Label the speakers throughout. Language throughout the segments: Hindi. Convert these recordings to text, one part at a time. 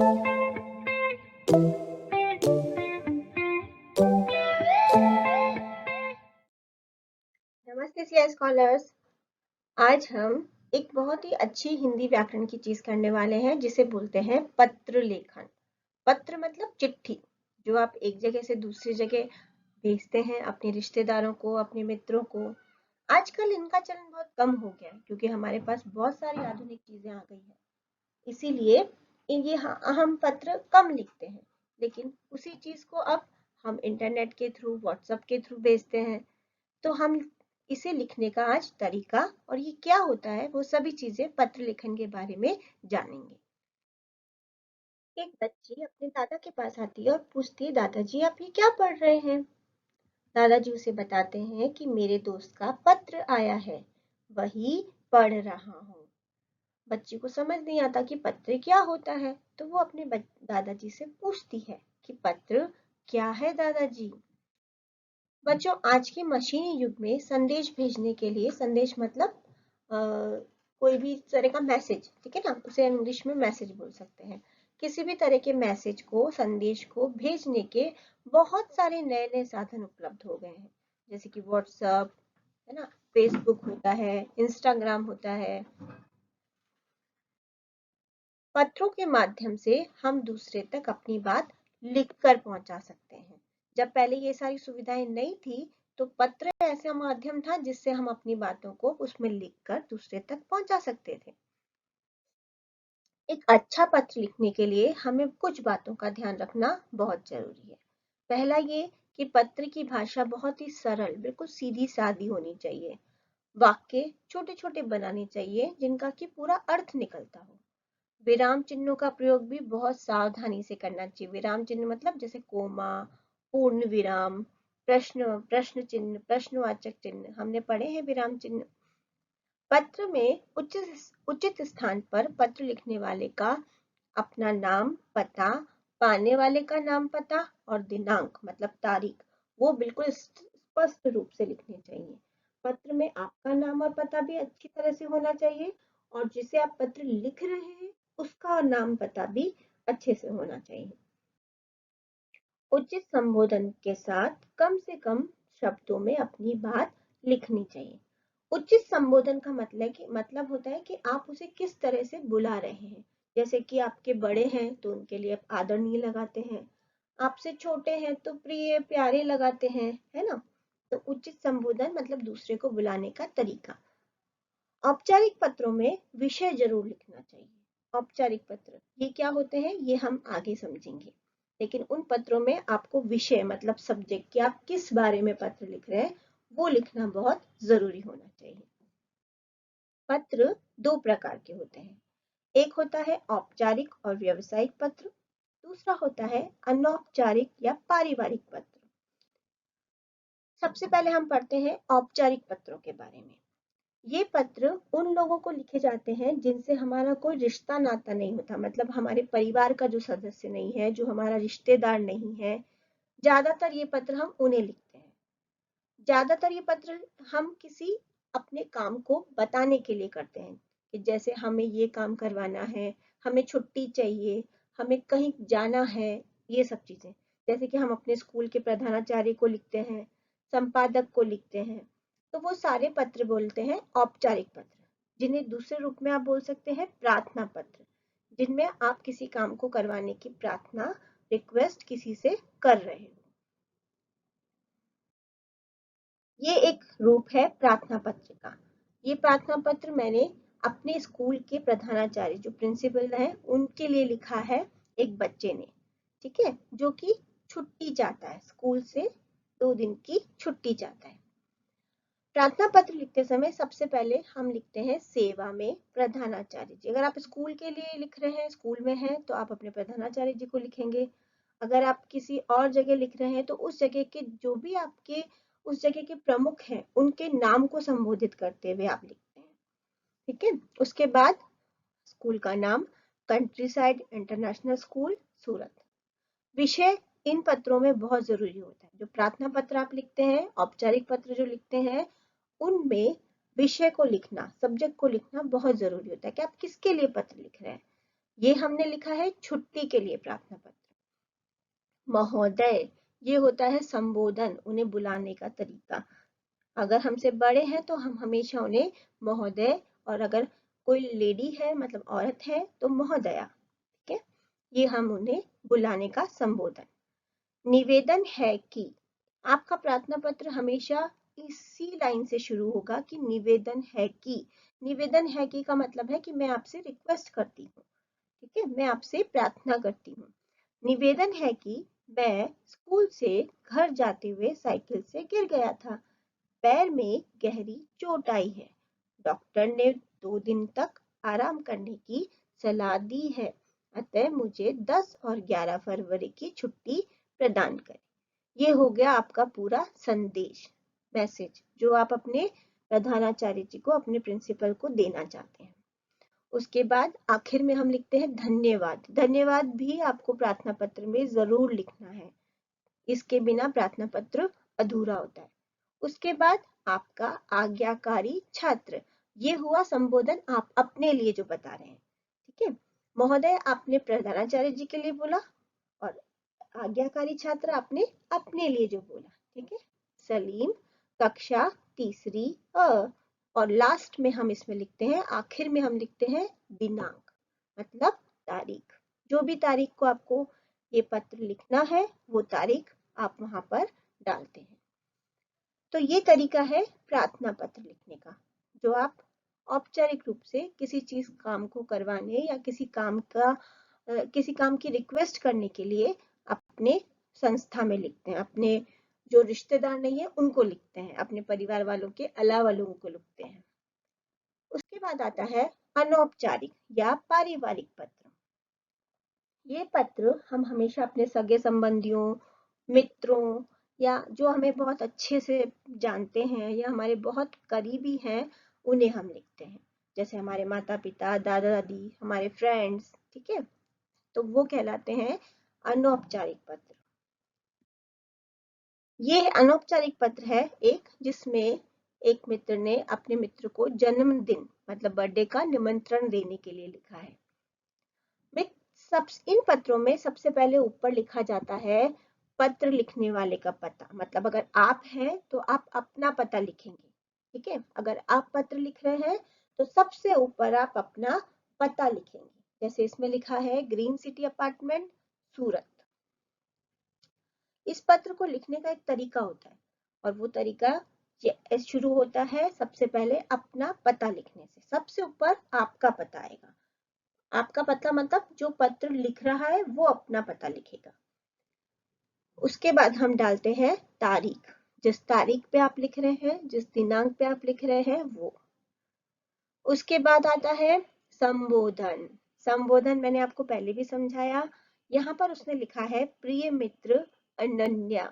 Speaker 1: नमस्ते सीआई स्कॉलर्स। आज हम एक बहुत ही अच्छी हिंदी व्याकरण की चीज करने वाले हैं जिसे बोलते हैं पत्र लेखन। पत्र मतलब चिट्ठी, जो आप एक जगह से दूसरी जगह भेजते हैं अपने रिश्तेदारों को, अपने मित्रों को। आजकल इनका चलन बहुत कम हो गया है क्योंकि हमारे पास बहुत सारी आधुनिक चीजें आ गई हैं। इसीलिए हम पत्र कम लिखते हैं, लेकिन उसी चीज को अब हम इंटरनेट के थ्रू, व्हाट्सएप के थ्रू भेजते हैं। तो हम इसे लिखने का आज तरीका और ये क्या होता है वो सभी चीजें पत्र लेखन के बारे में जानेंगे। एक बच्ची अपने दादा के पास आती है और पूछती है, दादाजी आप ये क्या पढ़ रहे हैं? दादाजी उसे बताते हैं कि मेरे दोस्त का पत्र आया है, वही पढ़ रहा हूँ। बच्ची को समझ नहीं आता कि पत्र क्या होता है, तो वो अपने दादाजी से पूछती है कि पत्र क्या है दादाजी? बच्चों, आज के मशीनी युग में संदेश भेजने के लिए, संदेश मतलब कोई भी तरह का मैसेज, ठीक है ना, उसे इंग्लिश में मैसेज बोल सकते हैं। किसी भी तरह के मैसेज को, संदेश को भेजने के बहुत सारे नए नए साधन उपलब्ध हो गए हैं, जैसे कि व्हाट्सएप है ना, फेसबुक होता है, इंस्टाग्राम होता है। पत्रों के माध्यम से हम दूसरे तक अपनी बात लिखकर पहुंचा सकते हैं। जब पहले ये सारी सुविधाएं नहीं थी, तो पत्र ऐसा माध्यम था जिससे हम अपनी बातों को उसमें लिखकर दूसरे तक पहुंचा सकते थे। एक अच्छा पत्र लिखने के लिए हमें कुछ बातों का ध्यान रखना बहुत जरूरी है। पहला ये कि पत्र की भाषा बहुत ही सरल, बिल्कुल सीधी सादी होनी चाहिए। वाक्य छोटे छोटे बनाने चाहिए जिनका कि पूरा अर्थ निकलता हो। विराम चिन्हों का प्रयोग भी बहुत सावधानी से करना चाहिए। विराम चिन्ह मतलब जैसे कोमा, पूर्ण विराम, प्रश्न, प्रश्न चिन्ह, प्रश्नवाचक चिन्ह, हमने पढ़े हैं विराम चिन्ह। पत्र में उचित स्थान पर पत्र लिखने वाले का अपना नाम, पता, पाने वाले का नाम, पता और दिनांक मतलब तारीख, वो बिल्कुल स्पष्ट रूप से लिखने चाहिए। पत्र में आपका नाम और पता भी अच्छी तरह से होना चाहिए, और जिसे आप पत्र लिख रहे हैं उसका नाम पता भी अच्छे से होना चाहिए। उचित संबोधन के साथ कम से कम शब्दों में अपनी बात लिखनी चाहिए। उचित संबोधन का मतलब होता है कि आप उसे किस तरह से बुला रहे हैं। जैसे कि आपके बड़े हैं तो उनके लिए आप आदरणीय लगाते हैं, आपसे छोटे हैं तो प्रिय, प्यारे लगाते हैं, है ना। तो उचित संबोधन मतलब दूसरे को बुलाने का तरीका। औपचारिक पत्रों में विषय जरूर लिखना चाहिए। औपचारिक पत्र ये क्या होते हैं ये हम आगे समझेंगे, लेकिन उन पत्रों में आपको विषय मतलब सब्जेक्ट, कि आप किस बारे में पत्र लिख रहे हैं, वो लिखना बहुत जरूरी होना चाहिए। पत्र दो प्रकार के होते हैं। एक होता है औपचारिक और व्यावसायिक पत्र, दूसरा होता है अनौपचारिक या पारिवारिक पत्र। सबसे पहले हम पढ़ते हैं औपचारिक पत्रों के बारे में। ये पत्र उन लोगों को लिखे जाते हैं जिनसे हमारा कोई रिश्ता नाता नहीं होता, मतलब हमारे परिवार का जो सदस्य नहीं है, जो हमारा रिश्तेदार नहीं है। ज्यादातर ये पत्र हम उन्हें लिखते हैं। ज्यादातर ये पत्र हम किसी अपने काम को बताने के लिए करते हैं, कि जैसे हमें ये काम करवाना है, हमें छुट्टी चाहिए, हमें कहीं जाना है, ये सब चीजें। जैसे कि हम अपने स्कूल के प्रधानाचार्य को लिखते हैं, संपादक को लिखते हैं। तो वो सारे पत्र बोलते हैं औपचारिक पत्र, जिन्हें दूसरे रूप में आप बोल सकते हैं प्रार्थना पत्र, जिनमें आप किसी काम को करवाने की प्रार्थना, रिक्वेस्ट किसी से कर रहे हो। ये एक रूप है प्रार्थना पत्र का। ये प्रार्थना पत्र मैंने अपने स्कूल के प्रधानाचार्य, जो प्रिंसिपल हैं, उनके लिए लिखा है, एक बच्चे ने, ठीक है, जो कि छुट्टी चाहता है, स्कूल से 2 दिन की छुट्टी चाहता है। प्रार्थना पत्र लिखते समय सबसे पहले हम लिखते हैं सेवा में प्रधानाचार्य जी। अगर आप स्कूल के लिए लिख रहे हैं, स्कूल में हैं, तो आप अपने प्रधानाचार्य जी को लिखेंगे। अगर आप किसी और जगह लिख रहे हैं तो उस जगह के जो भी आपके उस जगह के प्रमुख हैं, उनके नाम को संबोधित करते हुए आप लिखते हैं, ठीक है। उसके बाद स्कूल का नाम, कंट्री साइड इंटरनेशनल स्कूल, सूरत। विषय इन पत्रों में बहुत जरूरी होता है। जो प्रार्थना पत्र आप लिखते हैं, औपचारिक पत्र जो लिखते हैं, उनमें विषय को लिखना, सब्जेक्ट को लिखना बहुत जरूरी होता है कि आप किसके लिए पत्र लिख रहे हैं। ये हमने लिखा है छुट्टी के लिए प्रार्थना पत्र। महोदय, ये होता है संबोधन, उन्हें बुलाने का तरीका। अगर हमसे बड़े हैं तो हम हमेशा उन्हें महोदय, और अगर कोई लेडी है मतलब औरत है तो महोदया। ठीक है, ये हम उन्हें बुलाने का संबोधन। निवेदन है कि, आपका प्रार्थना पत्र हमेशा इसी लाइन से शुरू होगा कि निवेदन है कि। निवेदन है कि का मतलब है कि मैं आपसे रिक्वेस्ट करती हूँ, ठीक है, मैं आपसे प्रार्थना करती हूँ। निवेदन है कि मैं स्कूल से घर जाते हुए साइकिल से गिर गया था, पैर में गहरी चोट आई है, डॉक्टर ने 2 दिन तक आराम करने की सलाह दी है, अतः मुझे 10 और 11 फरवरी की छुट्टी प्रदान करें। ये हो गया आपका पूरा संदेश, मैसेज, जो आप अपने प्रधानाचार्य जी को, अपने प्रिंसिपल को देना चाहते हैं। उसके बाद आखिर में हम लिखते हैं धन्यवाद। धन्यवाद भी आपको प्रार्थना पत्र में जरूर लिखना है, इसके बिना प्रार्थना पत्र अधूरा होता है। उसके बाद आपका आज्ञाकारी छात्र, ये हुआ संबोधन आप अपने लिए जो बता रहे हैं, ठीक है। महोदय आपने प्रधानाचार्य जी के लिए बोला, और आज्ञाकारी छात्र आपने अपने लिए जो बोला, ठीक है। सलीम कक्षा तीसरी अ, और लास्ट में हम इसमें लिखते हैं, आखिर में हम लिखते हैं दिनांक, मतलब तारीख। जो भी तारीख को आपको ये पत्र लिखना है वो तारीख आप वहां पर डालते हैं। तो ये तरीका है प्रार्थना पत्र लिखने का, जो आप औपचारिक रूप से किसी चीज काम को करवाने या किसी काम की रिक्वेस्ट करने के लिए अपने संस्था में लिखते हैं, अपने जो रिश्तेदार नहीं है उनको लिखते हैं, अपने परिवार वालों के अलावा लोगों को लिखते हैं। उसके बाद आता है अनौपचारिक या पारिवारिक पत्र। ये पत्र हम हमेशा अपने सगे संबंधियों, मित्रों, या जो हमें बहुत अच्छे से जानते हैं या हमारे बहुत करीबी हैं, उन्हें हम लिखते हैं। जैसे हमारे माता पिता, दादा दादी, हमारे फ्रेंड्स, ठीक है, तो वो कहलाते हैं अनौपचारिक पत्र। ये अनौपचारिक पत्र है एक, जिसमें एक मित्र ने अपने मित्र को जन्मदिन मतलब बर्थडे का निमंत्रण देने के लिए लिखा है। इन पत्रों में सबसे पहले ऊपर लिखा जाता है पत्र लिखने वाले का पता, मतलब अगर आप हैं तो आप अपना पता लिखेंगे, ठीक है। अगर आप पत्र लिख रहे हैं तो सबसे ऊपर आप अपना पता लिखेंगे। जैसे इसमें लिखा है ग्रीन सिटी अपार्टमेंट, सूरत। इस पत्र को लिखने का एक तरीका होता है, और वो तरीका शुरू होता है सबसे पहले अपना पता लिखने से। सबसे ऊपर आपका पता आएगा। आपका पता मतलब जो पत्र लिख रहा है वो अपना पता लिखेगा। उसके बाद हम डालते हैं तारीख, जिस तारीख पे आप लिख रहे हैं, जिस दिनांक पे आप लिख रहे हैं वो। उसके बाद आता है संबोधन। संबोधन मैंने आपको पहले भी समझाया। यहाँ पर उसने लिखा है प्रिय मित्र अनन्या।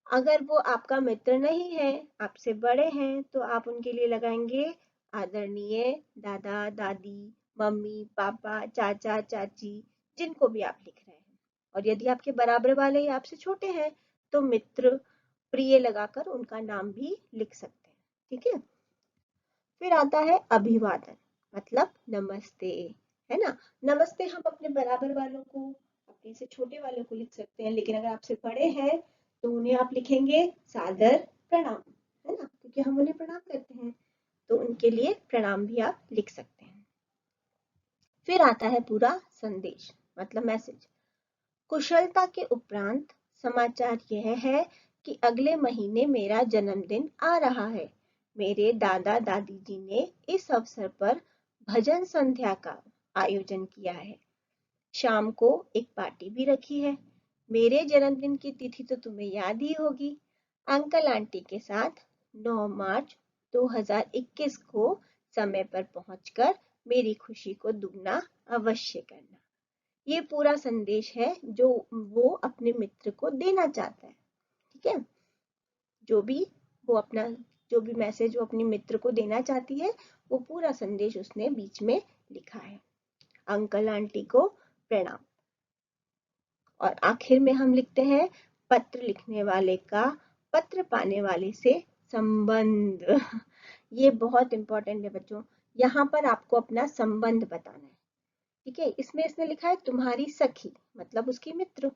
Speaker 1: अगर वो आपका मित्र नहीं है, आपसे बड़े हैं, तो आप उनके लिए लगाएंगे आदरणीय दादा दादी, मम्मी पापा, चाचा चाची, जिनको भी आप लिख रहे हैं। और यदि आपके बराबर वाले या आपसे छोटे हैं तो मित्र प्रिय लगाकर उनका नाम भी लिख सकते हैं, ठीक है। फिर आता है अभिवादन, मतलब नमस्ते, है ना। नमस्ते हम अपने बराबर वालों को, अपने से छोटे वालों को लिख सकते हैं, लेकिन अगर आपसे बड़े हैं तो उन्हें आप लिखेंगे सादर प्रणाम, है ना, क्योंकि हम उन्हें प्रणाम करते हैं, तो उनके लिए प्रणाम भी आप लिख सकते हैं। फिर आता है पूरा संदेश, मतलब मैसेज। कुशलता के उपरांत समाचार यह है कि अगले महीने मेरा जन्मदिन आ रहा है। मेरे दादा दादी जी ने इस अवसर पर भजन संध्या का आयोजन किया है। शाम को एक पार्टी भी रखी है। मेरे जन्मदिन की तिथि तो तुम्हें याद ही होगी। अंकल आंटी के साथ 9 मार्च 2021 को समय पर पहुंचकर मेरी खुशी को दुगना अवश्य करना। ये पूरा संदेश है जो वो अपने मित्र को देना चाहता है, ठीक है। जो भी जो भी मैसेज वो अपने मित्र को देना चाहती है, वो पूरा संदेश उसने बीच में लिखा है। अंकल आंटी को प्रणाम। और आखिर में हम लिखते हैं पत्र लिखने वाले का पत्र पाने वाले से संबंध। ये बहुत इंपॉर्टेंट है बच्चों, यहाँ पर आपको अपना संबंध बताना है, ठीक है, इसमें इसने लिखा है तुम्हारी सखी, मतलब उसकी मित्र।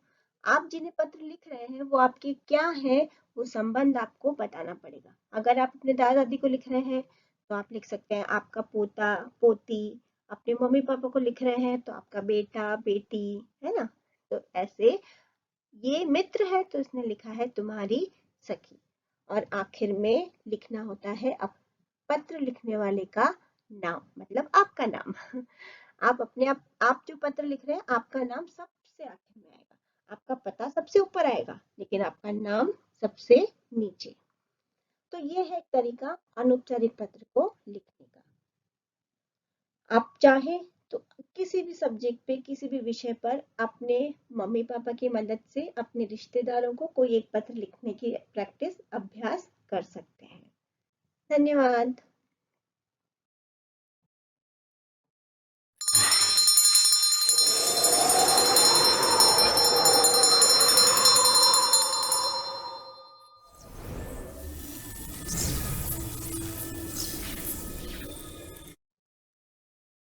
Speaker 1: आप जिन्हें पत्र लिख रहे हैं वो आपके क्या है, वो संबंध आपको बताना पड़ेगा। अगर आप अपने दादा दादी को लिख रहे हैं तो आप लिख सकते हैं आपका पोता पोती। अपने मम्मी पापा को लिख रहे हैं तो आपका बेटा बेटी, है ना। तो ऐसे ये मित्र है तो इसने लिखा है तुम्हारी सखी। और आखिर में लिखना होता है पत्र लिखने वाले का नाम, मतलब आपका नाम। आप अपने आप जो पत्र लिख रहे हैं आपका नाम सबसे आखिर में आएगा, आपका पता सबसे ऊपर आएगा लेकिन आपका नाम सबसे नीचे। तो ये है एक तरीका अनौपचारिक पत्र को लिखने का। आप चाहें तो किसी भी सब्जेक्ट पे, किसी भी विषय पर अपने मम्मी पापा की मदद से अपने रिश्तेदारों को कोई एक पत्र लिखने की प्रैक्टिस, अभ्यास कर सकते हैं। धन्यवाद।